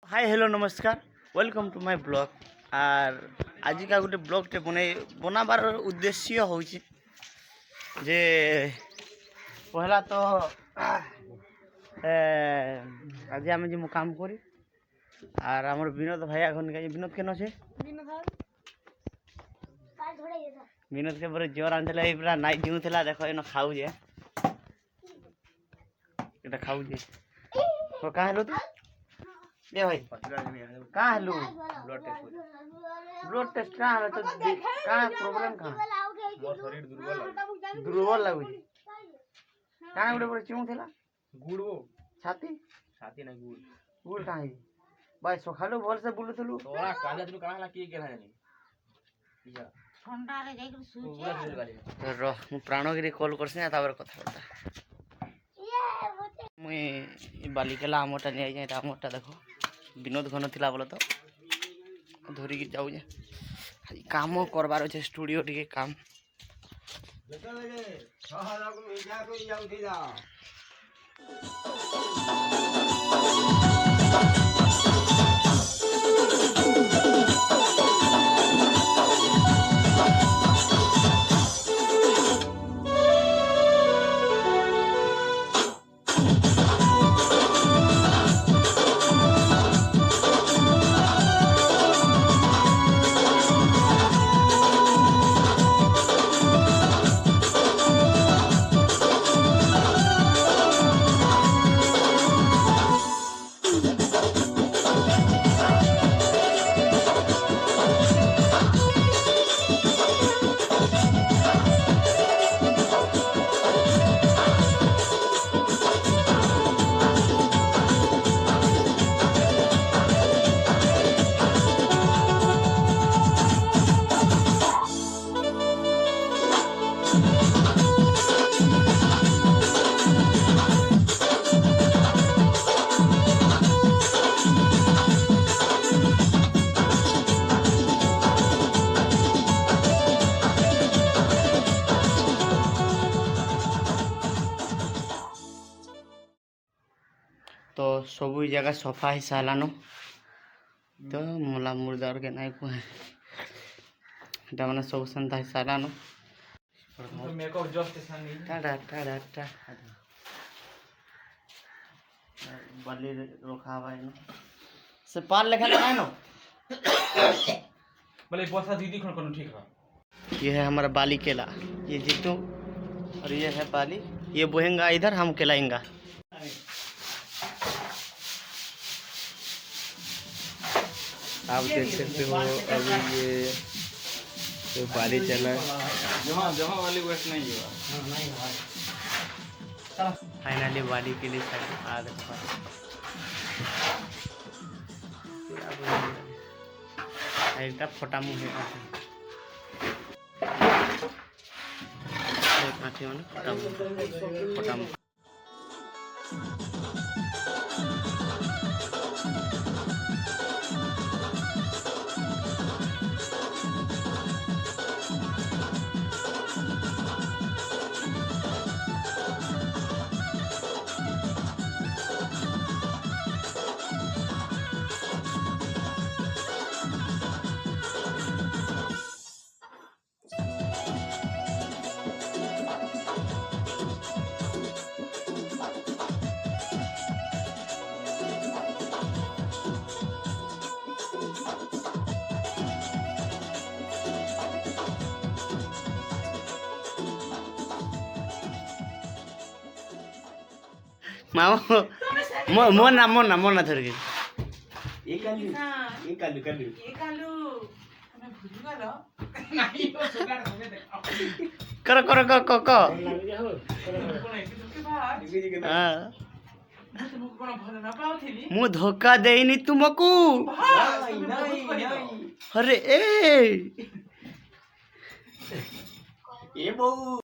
हाय hello नमस्कार welcome to my blog आर आज का गोटे ब्लॉगटे बनाबार उद्देश्य हूँ जे पहला तो आज आम जी काम करी आर आम विनोद भाई विनोद केन अच्छे विनोद के बड़े जोर आनते पूरा नाई जीऊला देख इन खाऊे खाऊे कहाँ हेलो तू ये भाई कहाँ हेलो ब्लड टेस्ट कहाँ है तो कहाँ प्रॉब्लम कहाँ मोर शरीर दुर्बल लगुच कहाँ गोटे बड़े चिमु थिला गुड़ वो छाती छाती ना गुड़ गुड़ कहाँ है भाई सकालू भल से बुलुथलु तोरा काले तू कहाँ ला की गेला जानी या ठंडा रे जाई कर सुचे रह मु प्राणगिरी कॉल करछे ना ताबर कथा बता मुई बालिकेला आमटा नहीं जाए आमटा देखो विनोद घन थिला बोलो तो धरिकी जाऊ जे काम करबार अच्छे स्टूडियो टिके काम तो सब जगह सफा ही सारान तो मला मुर्दार के नाई कहे मैंने सब सेंता ही सारान तो मेकअप जस्ट सानी टाटा टाटा टा बलि रखा हुआ है से पार लेखा है ना बोले बसा दीदी खन कोनो ठीक है ये है हमारा बाली केला ये जीतू और ये है बाली ये बोहेंगा इधर हम केलाएंगा आप देख सकते हो अभी ये तो बाली चला जहां जहां वाली वेस्ट नहीं है फाइनली बाली के लिए आ एक फोटा मुँह है काठी मैंने फोटा मुँह मामा मोना थोड़ी ये कालू हमें भूल गलो नहीं हो सुगार हमें देखो करो करो को हां मु धोखा देनी तुमको अरे ए ये बहु